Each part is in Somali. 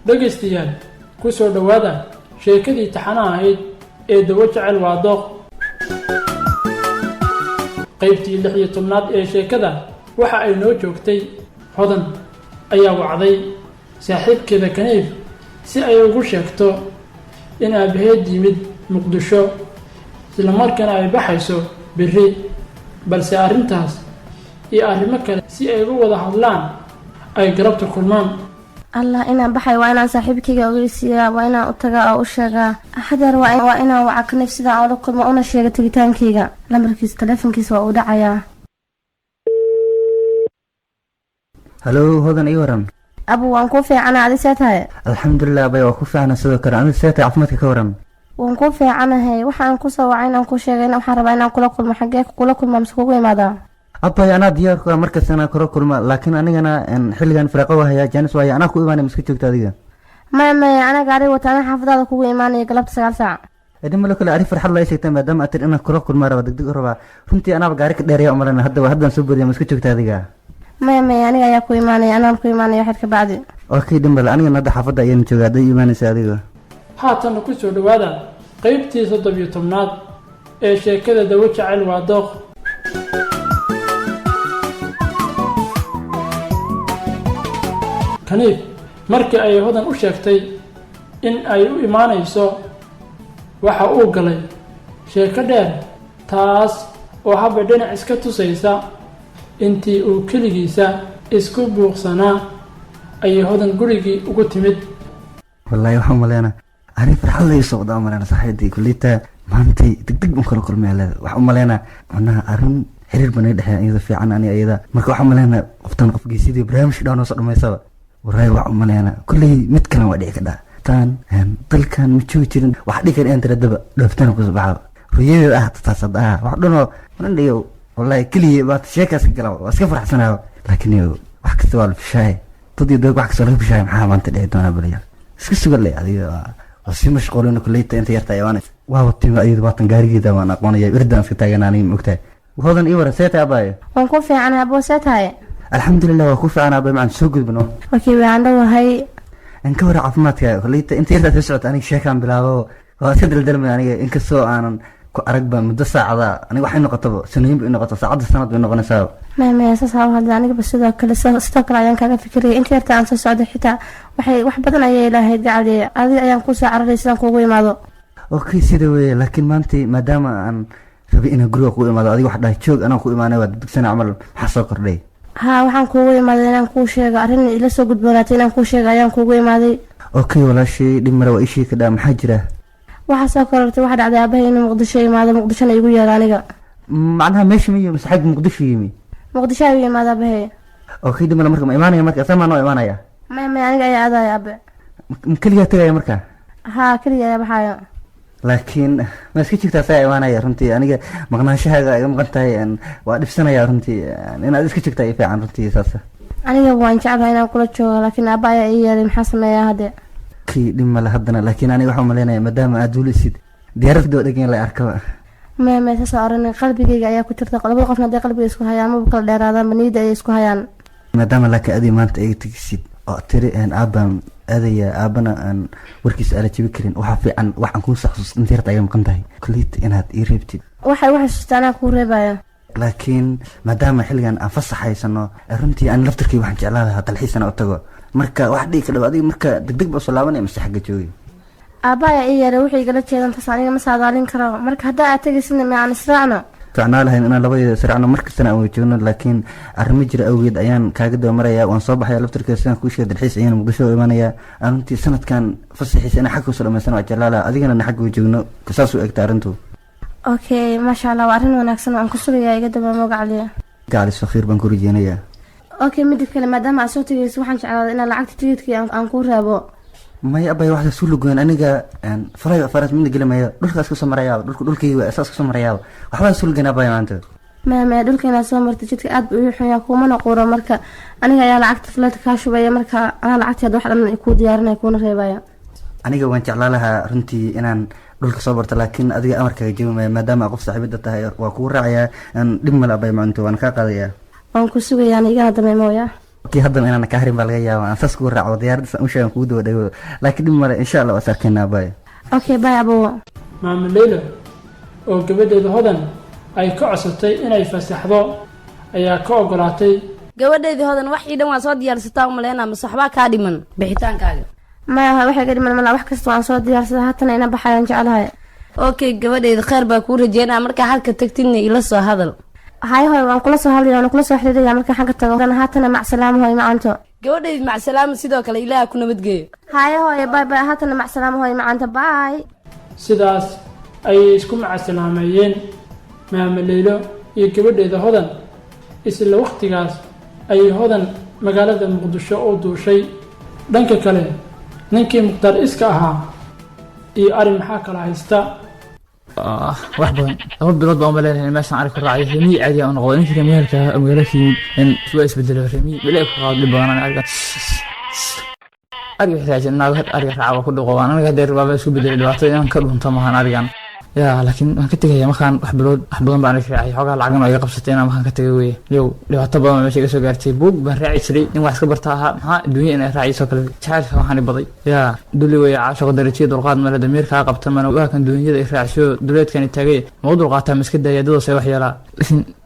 dhegaystayaal ku soo dhowaada sheekadii taxanaha ahayd ee dawo jecel waa dooq qaybtii 16aad ee sheekada waxa ay noo joogtay hodan ayaa wacday saaxiibkeeda Kaniif si ay ugu sheegto in aabaheed yimid Muqdisho isla markaana ay baxayso berri balse arrintaas iyo arrimo kale si ay ugu wada hadlaan ay garabta kulmaan الله إنا بحي وأنا صاحبك جوزيا وأنا أتجا أو شجع حذر وأنا وعك نفسي ذا أقول لكم وأنا شيء تجتان كيجا لما ركز تلفن كيس وأودعيا هلو هذا إيورن أبو وانكوفي أنا عادي ساتها الحمد لله أبي وكوفي أنا سوكر أنا ساتها عفمتك كورن وانكوفي أنا هي وحنا نكوسا وعينا نكوش شيء وحرب عينا كل محجك كل ممسكوه ماذا أبا أنا ديار مركز أنا كل ما لكن أنا حلقان فرقة وهي جانس وهي أنا كوي ماني مسكتك تادية ما أنا قاري وأنا حافظة كوي ماني قلبت ساعة إذا ما لك لا أعرف فرح الله يسيت ما دام أتر أنا كل مرة بدك ربع فهمتي أنا بقارك داري عمرنا هدا نسبر يا مسكتك تادية ما أنا يا كوي ماني أنا كوي ماني واحد كبعدي أوكي دم أنا نادى حافظة أيام شو قاعد يماني سادية haatan ku soo dhawaada qaybtii 17aad ee sheekada dawo jecel waa dooq Kaniif markii ay hodan u sheegtay in ay u imaanayso waxa uu galay sheeko dheer taas oo habba dhinac iska tusaysa intii uu keligiisa isku buuqsanaa ay hodan gurigii ugu timid والله waxaan maleena أنا فرح الله يسوق دامر أنا صحيتي كليته ما أنتي دق مكر ماله waxaan maleena أنا أرن xiriir banay dhaxay iyada fiican ani iyada marka waxaan maleena qoftan qofkii sidii barnaamij dhaan soo dhameysaba waray waxaan maleena kulli mid kale waa dhici kada tan dalkan ma joojin wax dhigan aan tiradaba dhaftan ku sabaxa riyada ah taasada wax dhano man dhiyo wallahi kaliya baad sheekaas galaw waa iska faraxsanaa laakiin wax kasta waa fishay tadii dad wax kasta la fishay maxaa maanta dhici doona baliya iska sugan leh adiga وسي مشغولين كليته انت يرتاي وانا واو تيم ايد باطن غاريغيدا وانا aqoonaya irdan iska taaganaanay mogtahay wadan ii warasayta abay waan ku fiican abo saatahay alxamdulillah waa ku fiican abay macaan soo gudbino okay waan dhawahay in ka war caafimaadka kulliyada inta yarta socod aniga sheekan bilaabo waa ka daldalmay aniga in ka soo aanan ku arag ba muddo saacada aniga waxay noqotaba sanooyin bay noqoto saacada sanad bay noqonaysaa ما أساسها هذا أنا بس إذا كل استقرا يعني كذا فكري أنت يرتاح أنت سعودي حتى وح بدنا أيه لا هيد عليه هذه أيام كوسة على الرئيسان كوي ماذا أوكي سيدوي لكن ما أنت ما دام أن ربينا جرو كوي ماذا هذه واحدة تشوق أنا كوي ما أنا ودك سنة عمل حصل لي ها وحن كوي ماذا أنا كوشة قارن إلا سوق بناتي أنا كوشة أيام كوي ماذا أوكي ولا شيء دمر وإشي كده محجرة وحصل قررت واحد على أبيه إنه مقدشة ماذا مقدشة يقول يا رانيقا معناها ماشي مية بس حق مقدش يمي مقدشة ماذا به أوكي دم مركم إيمانية مركا سما نوع إيمانية ما يعني يا هذا يا أبي كلية ترى يا مركا ها كلية يا بحايا لكن ما سكتش تساعد إيمانية رنتي أنا مقناش هذا يوم قنتي أن وأدف سنة يا رنتي أنا سكتش تاي في عن رنتي أساسا أنا وان شعب هنا كل شو لكن أبايا إيه اللي محسن يا هذا كي دم لهدنا لكن أنا وحوم لنا مدام أدول سيد ديارك دو دقين لا أركبه ما تسأرني قلبي جاي كترت قلبي قفنا دي قلبي يسكو هيان مو بكل دير هذا منيد يسكو هيان مدام لك أدي ما أنت أي تكسيد أتري أن أبا أدي أبنا أن وركيس على تبكرين وحفي عن وحن كون شخص انتير تايم قنتهي كليت إنها إيريبتي وحي شستانا كوريبايا لكن مدام حلقان أنفصح هايسانو رنتي أن لفتركي وحن جعلها تلحيسانا أتقو مركا واحد كده أدي مركا دق بصلاواني مستحق جوي أبايا إيه روحي قالت شيء أنت صانعين مساعدين كرا مرك هدا أتجسنا مع نسرعنا فعنا لها إن أنا لبي سرعنا مركز سنة أو يجونا لكن أرمجر أوجد أيام كاجد ومريا وانصبح يا لفترك سنة كوشة الحيس أيام مقدسة وإيمانية أنتي سنة كان فصحي أنا حكوا سلام سنة وجلالة أدينا أنا حكوا يجونا كساسو أكتر أنتو أوكي ما شاء الله وعرفنا ونكسنا عن كسر يا جد ما موقع عليه قاعد الصخير بنكوري جينية أوكي مدي كلمة دام أصوتي يسوحن على إن لعقت تيجي كي أنكور أبو ما يبغى واحد سولو جوان أنا جا يعني فرات مني قلنا ما دول كاسكو سمرياو دول كي أساس سمرياو وحنا سولو جنا باي مانتو ما دول كنا سمرت جت أد بيحيا كوما نقورا مركا أنا جا لعقت فلات كاشو بيا مركا أنا لعقت هذا واحد من يكون ديارنا يكون ريبايا أنا جا وانت على لها رنتي إن دول كصبرت لكن أدي أمريكا يجيب ما دام أقف صاحب الدتها وكور رعيا أن لما لا باي مانتو أنا كقضية waan ku sugayaa aniga hadda meemoya kii haddana inaan ka harin baa laga yaabaa aan saas kugu raaco diyaaradda u sheegan kugu dawadhago laakiin dhib male insha allah waa sarkeynaa baay okay bye abo maamo leylo oo gabadheeda hodan ay ka codsatay inay fasaxdo ayaa ka ogolaatay. gabadheedii hodan wax ii dhan waa soo diyaarsataa umaleynaa mase waxbaa kaa dhiman bixitaankaaga? maya waxay ka dhiman mala wax kasta waan soo diyaarsadaa haatana ina baxayaan jeclahay. okay gabadheeda kheyr baa kuu rajeynaa markaa halka tagtidna ila soo hadal. hay hoy waan kula soo hadlaya waan kula soo xiriiraya markaa xagga tago haatana macsalaamo hoy macanto. gabadheedi macsalaamo sidoo kale ilaaha ku nabadgeeyo. hay hoy bye bye haatana macsalaamo hoy macanto bye. sidaas ayay isku macsalaameeyeen maamo leylo iyo gabadheeda hodan. isla waqtigaas ayay hodan magaalada muqdisho u duushay. dhanka kale ninkii mukhtaar iska ahaa iyo ari maxaa kala haysta? wax badan 2 bilood baan umaleynaya meeshaan ari ku raacay remi caadi aan noqdo ninkii meelka magaalashii in soo isbedelo remi bilaa ku qaad badan ariga raajin naag ariga raaca ku dhuqo aan aniga deer baba isku bedelo dhawaato inaan ka dhunto maahan arigan yaa laakiin waan ka tagay markaan wax badan baan raacay xogaa lacag ay qabsatay inaan markaan ka tagay way yow dhawaato badan meesha ka soo gaartay buug baan raaci jiray in wax iska barta aha maxaa adduunyo inay raacayso kale jacayl waxaan baday yaa duli way caasho darajada dulqaad meel dameerka qabta mana waa kan duunyada ay raacso duleedkan tagay mowduuc qaata miska daayadada say wax yeela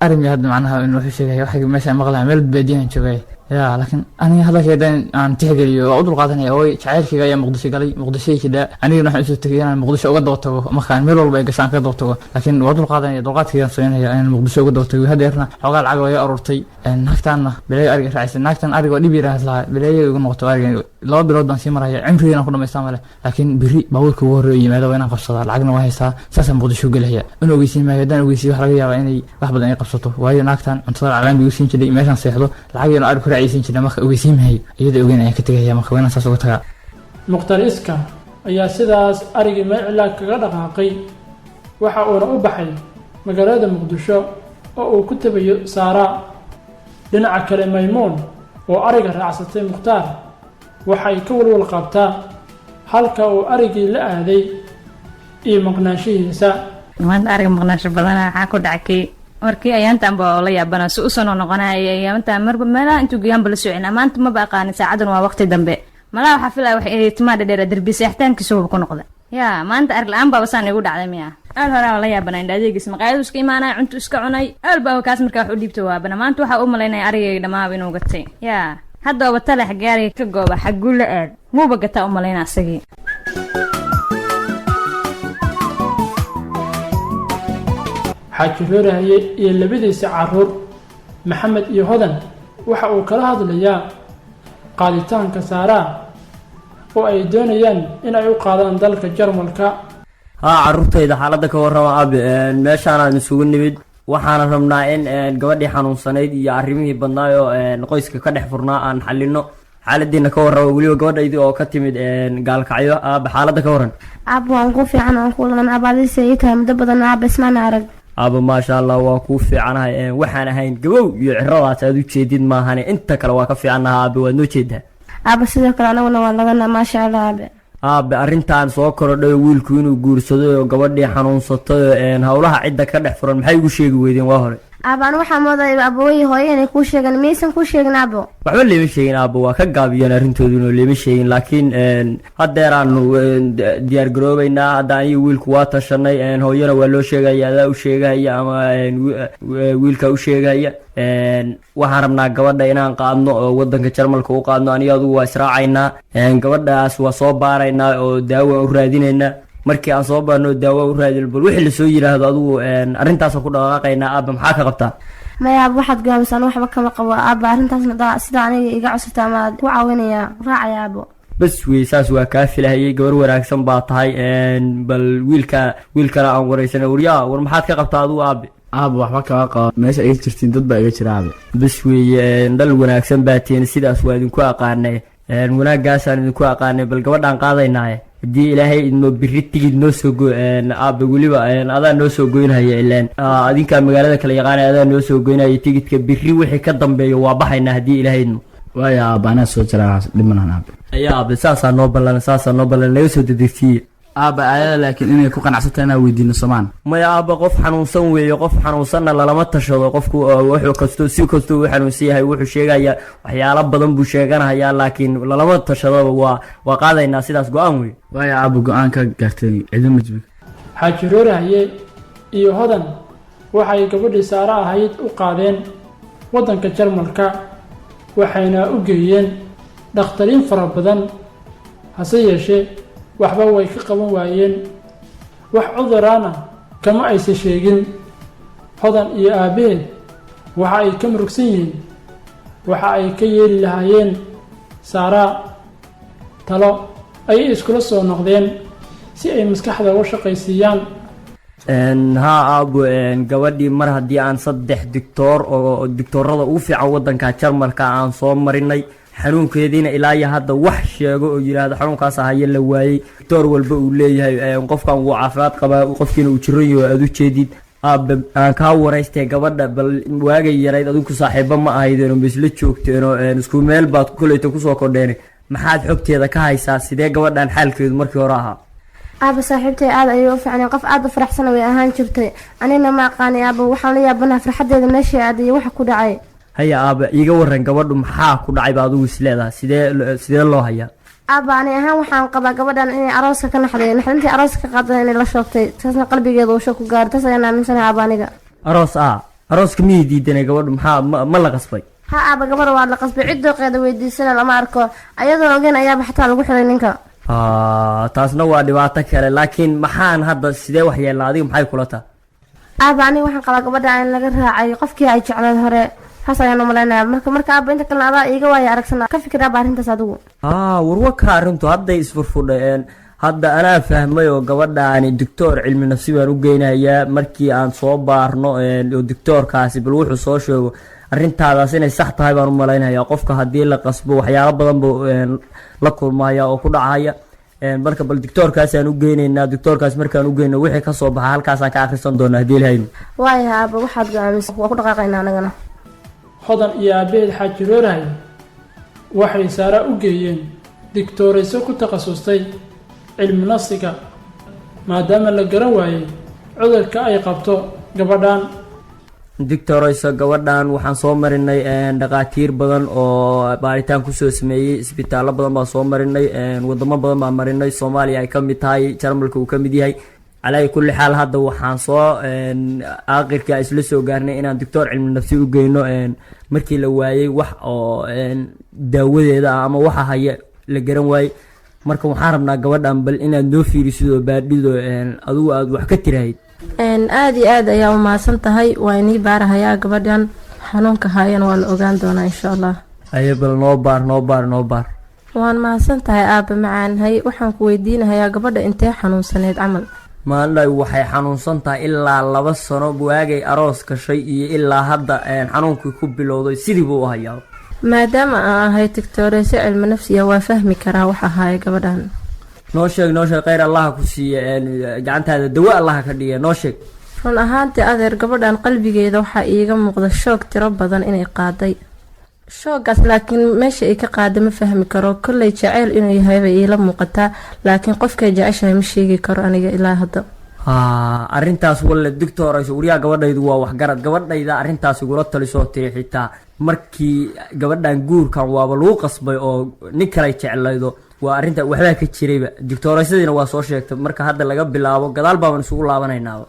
arimi hadda macnaha inuu wuxuu sheegay waxa meesha maqlaa meel baadiyan joogay yaa laakiin aniga hadalkeedan aan tixgeliyo oo dul qaadanaya oo jacaylkayga ayaa muqdisho galay muqdisho kida aniga waxaan soo tagay inaan muqdisho uga daba tago markaan meel walba ay gashaan ka daba tago laakiin waa dul qaadanaya dulqaadkayga sameynaya inaan muqdisho uga daba tago hadeerna xogaa lacag way ururtay naagtaana bilay ariga raacay naagtan ariga dhib yiraahdaa bilay ugu noqoto ariga 2 bilood baan sii maraya cimrigeena ku dhameystaa male laakiin biri baabuurka ugu horeeyay yimaado inaan qabsado lacagna waa haysaa saasaan muqdisho galaya inuu ogeysiin maayo hadaan ogeysiin wax laga yaabaa inay wax badan ay qabsato waayo naagtan cuntada calaan bigu siin jiray meeshaan seexdo lacagna ariga raacaysan jiray marka ogeysiin maayo iyada ogeyn ayaa ka tagaya marka weena saas uga tagaa. mukhtaar iska ayaa sidaas arigii meelcilaa kaga dhaqaaqay waxa uuna u baxay magaalada muqdisho oo uu ku tabayo Saara. dhinaca kale Maymuun oo ariga raacsatay mukhtaar waxay ka walwal qabtaa halka uu arigii la aaday iyo maqnaanshihiisa. maanta ariga maqnaansho badan waxaa ku dhacay markii ayaantan baa la yaabana soo soo noqonay ayaantan marba meelaha intuu giyaan bal socon maanta ma baqaan saacadan waa waqti dambe malaha waxa filay wax ay timaada dheer darbi seextaankiisa uu ku noqday yaa maanta arig la'aan baa wasaan igu dhacday miya al hore la yaabana indhadeegis maqaayad iska imaanay cunto iska cunay al baa kaas markaa wax u dhiibto waa bana maanta waxa uu maleynay arigay dhamaab inuu gatay yaa hadda waba talex gaari ka gooba xaguu la aad muuba gataa u maleynaa asagii. xaaji Feerahaye iyo labadiisa caruur maxamed iyo hodan waxa uu kala hadlayaa qaaditaanka Saara oo ay doonayaan in ay u qaadaan dalka Jarmalka. caruurtayda xaaladda ka warrama abi meeshaan aan isugu nimid waxaan rabnaa in gabadhii xanuunsanayd iyo arrimihii badnaa oo qoyska ka dhex furnaa aan xalino xaaladiina ka warrama waliba gabadhaydii oo ka timid gaalkacyo aaba xaaladda ka warran. aab waan ku fiican aan ku lan aabadiisa ay tahay muddo badan aab ismaan arag aaba maasha Allah waa ku fiicanahay waxaan ahayn gabow iyo ciradaas aad u jeedid maahan inta kale waa ka fiicanahay aaba waad noo jeedaa. aaba sidoo kale anaguna waa lagana maasha Allah aaba arrintan soo korodhay wiilku inuu guursado oo gabadhii xanuunsato hawlaha cidda ka dhex furan maxay ugu sheegi weydeen waa hore? aabaan waxaa mooday abooyi hooyeen ku sheegan maysan ku sheegin aabo waxba leema sheegin aabo waa ka gaabiyeen arrintooduna leema sheegin laakiin hadeeraanu diyaar garoobaynaa hadda aniga wiilku waa tashanay hooyana waa loo sheegaya adaa u sheegaya ama wiilka u sheegaya waxaan rabnaa gabadha inaan qaadno oo wadanka Jarmalka u qaadno aniga adigu waa israacaynaa gabadhaas waa soo baaraynaa oo daawo u raadinaynaa markii aan soo baarno daawo u raadin bal wixii la soo yiraahdo adigu arrintaas ku dhaqaaqaynaa aaba maxaa ka qabtaa? maya waxaad go'aansan waxba kama qabo aaba arrintaasna sida aniga iga cusubta ma ku caawinaya raacaya aabo bas weesaas waa ka filahayay gabar wanaagsan baa tahay bal wiilkana aan wareysana wariyaa war maxaad ka qabtaa adigu aabe? aaba waxba kama qabo meesha ay jirtiin dad baa iga jira aabe bas weeye dal wanaagsan baa tiin sidaas waa idinku aqaanay wanaagaasaan idinku aqaanay bal gabadhaan qaadaynaa haddii ilaahay idmo biri tigid noo soo go aaba weliba adaa noo soo goynaya ilaan adinkaa magaalada kala yaqaanay adaa noo soo goynaya tigidka biri wixii ka dambeeyo waa baxaynaa haddii ilaahay idmo waaya aaba anaa soo jiraa dhimanaan aabe ayaa aabe saasaa noo ballan naga soo dedegsiiye aabba ayada laakiin inay ku qanacsato inaa weydiino somaan maya aabba qof xanuunsan weeye, qof xanuunsanna lalama tashado. qofku wuxuu kasto si kastoo u xanuunsan yahay wuxuu sheegayaa waxyaalo badan buu sheeganayaa, laakiin lalama tashado. waa qaadaynaa sidaas go-aan wey. waayo aabba go-aan ka gaartay ciidan majbig. xaaji roorahaye iyo hodan waxay gabadhii saare ahayd u qaadeen waddanka jarmalka, waxayna u geeyeen dhakhtariin fara badan. hase yeeshee waxba way ka qaban waayeen, wax cuduraana kama aysa sheegin. hodan iyo aabbaheed waxa ay ka murugsan yihiin waxa ay ka yeeli lahaayeen saaraa. talo ayay iskula soo noqdeen si ay maskaxda uga shaqaysiiyaan. haa aabo, gabadhii mar haddii aan 3 digtoor oo digtoorada ugu fiican waddanka jarmalka aan soo marinay, xanuunkeediina ilaa iyo hadda wax sheego oo yidhaahdo xanuunkaas haye la waayey. digtoor walba uu leeyahay qofkan wuu caafimaad qabaa, qofkiina uu jiran yaho aad u jeedid. aabbe aan kaa waraystay gabadha, bal waagay yarayd adinku saaxiibo ma ahaydeenoo ma isla joogteenoo isku meel baad koleyta kusoo kordheen, maxaad xogteeda ka haysaa? sidee gabadhan xaalkeedu markii hore ahaa? aaba saaxiibtay aad ayay u fiicneen, qof aad u faraxsan way ahaan jirtay. anina ma aqaani aaba, waxaan la yaabanaha farxadeeda meeshii aaday waxa ku dhacay. haya aaba, iiga waran gabadhu maxaa ku dhacay ba adigu isleedahay? sidee loo hayaa? aaba ani ahaan waxaan qabaa gabadhan inay arooska ka naxday, naxdintii arooska ka qaadan inay la shoogtay, taasna qalbigeeda uu shoo ku gaaray. taas ayaan aaminsanahay aaba aniga. arooska miyay diidanay gabadhu? maxaa ma la qasbay? ha aaba, gabadha waa la qasbay, cid dooqeeda weydiisana lama arko, ayadoon ogeyn ayaaba xataa lagu xiray ninka. taasna waa dhibaato kale, laakiin maxaan hadda sidee wax yeelnaa? adiga maxay kula taha? aaba aniga waxaan qabaa gabadha in laga raacay qofkii ay jecleed hore, taas ayaan u malaynaya. marka aaba inta kalena adaa iiga waaya aragsana, ka fikir aaba arrintaas adigu. warwaka arrintu hadday isfurfudhay. hadda anaa fahmay oo gabadhaani doctor cilmi nafsi baan u geynayaa. markii aan soo baarno oo doctorkaasi bal wuxuu soo sheego arrintaadaas inay sax tahay baan u malaynayaa. qofka haddii la qasbo waxyaalo badan buu la kulmaya oo ku dhacaya. marka bal doctorkaasaan u geynaynaa. doctorkaas markaan u geyno wixii kasoo baxa halkaasaan ka akhrisan doonaa haddii lahayno. waaya aaba, waxaad go-aamisa waa ku dhaqaaqaynaa anagana. hodan iyo aabbaheed xaaji roorahay waxay saara u geeyeen digtoorayso ku takhasustay cilmi nafsiga, maadaama la garan waayey cudurka ay qabto gabadhan. doctorayso gabadhan waxaan soo marinay dhaqaatiir badan oo baaritaan kusoo sameeyey, isbitaallo badan baan soo marinay, wadamo badan baan marinay, soomaaliya ay ka mid tahay, jarmalka uu ka mid yahay. calaa kulli xaal hadda waxaan soo aakhirka isla soo gaarnay inaan doctor cilmi nafsi u geyno markii la waayey wax oo daawadeeda ama waxa haya la garan waayey. marka waxaan rabnaa gabadhan bal inaad noo fiirisidoo baadhido adigu aad wax ka tirahayd. aad iyo aad ayaa umahadsan tahay, waa inii baarahayaa gabadhan xanuunka hayan waa la ogaan doonaa insha allah. haye bal noo baar. waan mahadsan tahay aaba macaanhay. waxaan ku weydiinahayaa gabadha intee xanuunsaneed camal? maalay waxay xanuunsan tahay ilaa 2 sano, waagay aroos gashay iyo ilaa hadda xanuunkii ku bilowday sidii buu u hayaa. maadaama aan ahay digtooreyso cilmi nafsiya waa fahmi karaa wax ahaaya gabadhan. noo sheeg khayr allaha ku siiye, gacantaada dawo allaha ka dhiga. noo sheeg. run ahaantii adeer, gabadhan qalbigeeda waxaa iiga muuqda shoog tiro badan inay qaaday. shoogaas laakiin meesha ay ka qaada ma fahmi karo, kolley jaceyl inuu yahay bay iila muuqataa, laakiin qofkay jeceshahay ma sheegi karo aniga ilaa hadda. arrintaas walle doctorayso wariyaa gabadhaydu waa waxgarad. gabadhayda arrintaas igula talisoo tiri xitaa markii gabadhan guurkan waaba lagu qasbay oo nin kale jeclaydo, waa arrinta waxbaa ka jirayba. doctoraysadiina waa soo sheegtay. marka hadda laga bilaabo gadaal baaban isugu laabanaynaaba.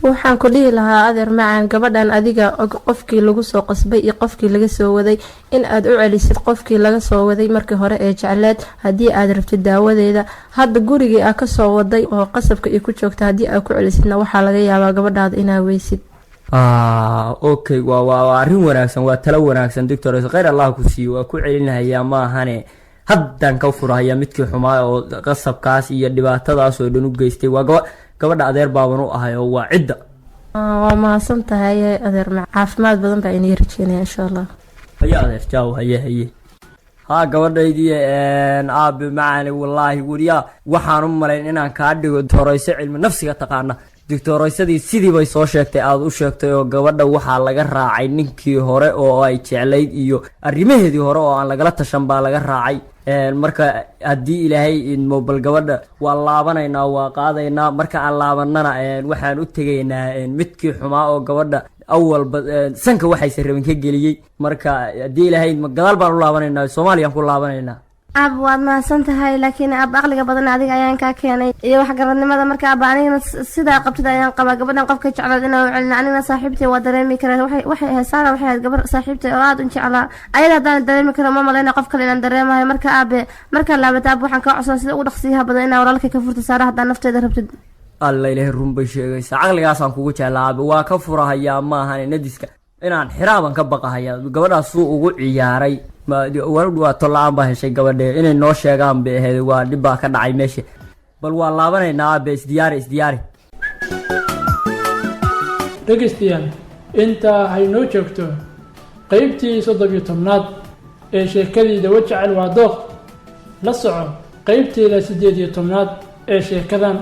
waxaan ku dhihi lahaa adeer macaan, gabadhan adiga og qofkii lagu soo qasbay iyo qofkii laga soo waday, in aad u celisid qofkii laga soo waday markii hore ee jecleed haddii aad rabtid daawadeeda. hadda gurigii aa kasoo waday oo qasabka ay ku joogta haddii aad ku celisidna waxaa laga yaabaa gabadhaada inaa weysid. okay, waa arrin wanaagsan, waa talo wanaagsan doctorayso, khayr allah ku siiyo. waa ku celinahayaa maahane haddaan ka furahayaa midkii xumaa oo qasabkaas iyo dhibaatadaas oo dhan u geystay. waa gabadha adeer baaban u ahay oo waa cidda. waa mahadsan tahay adeer, caafimaad badan baa inii rajeynaya insha allah. haye adeer jaaw. haye gabadhaydii aabe macaani wallaahi wariyaa waxaan u malayn inaan kaa dhigo doctorayso cilmi nafsiga taqaana. doctoraysadii sidii bay soo sheegtay aad u sheegtay oo gabadha waxaa laga raacay ninkii hore oo ay jeclayd iyo arrimaheedii hore oo aan lagala tashan baa laga raacay. marka haddii ilaahay idmo bal gabadha waa laabanaynaa waa qaadaynaa marka aan laabanana waxaan u tegaynaa midkii xumaa oo gabadha awalba sanka waxayse rabin ka geliyey marka haddii ilaahay idmo gadaal baan u laabanaynaa soomaaliyaan ku laabanaynaa ab waad mahadsan tahay laakiin ab aqliga badan adiga ayaan kaa keenay iyo waxgaradnimada marka ab anigana sidaa qabtid ayaan qabaa gabadhan qofka jeclaad inaa u celina anigana saaxiibtay waa dareemi karaa waxay ahayd saara waxay ahayd gabar saaxiibtay oo aada u jeclaa ayada haddaan dareemi karo ma maleyna qof kale inaan dareemayo marka aabe markaa laabata ab waxaan kaa codsan sida ugu dhaqsiyaha badan inaa walaalkay ka furta saara haddaan nafteeda rabtid alla ilaahay run bay sheegaysaa caqligaasaan kugu jeclaa aabe waa ka furahayaa ma ahan nadiska inaan xiraaban ka baqahaya gabadhaas suu ugu ciyaaray waa tolla-aan baa heshay gabadhe inay noo sheegaan bay ahayd waa dhib baa ka dhacay meesha bal waa laabanaynaa aabe isdiyaari dhegaystayaal intaa haynoo joogto qaybtii 30aad ee sheekadii dawo jecel waa dooq la soco qaybteeda 18aad ee sheekadan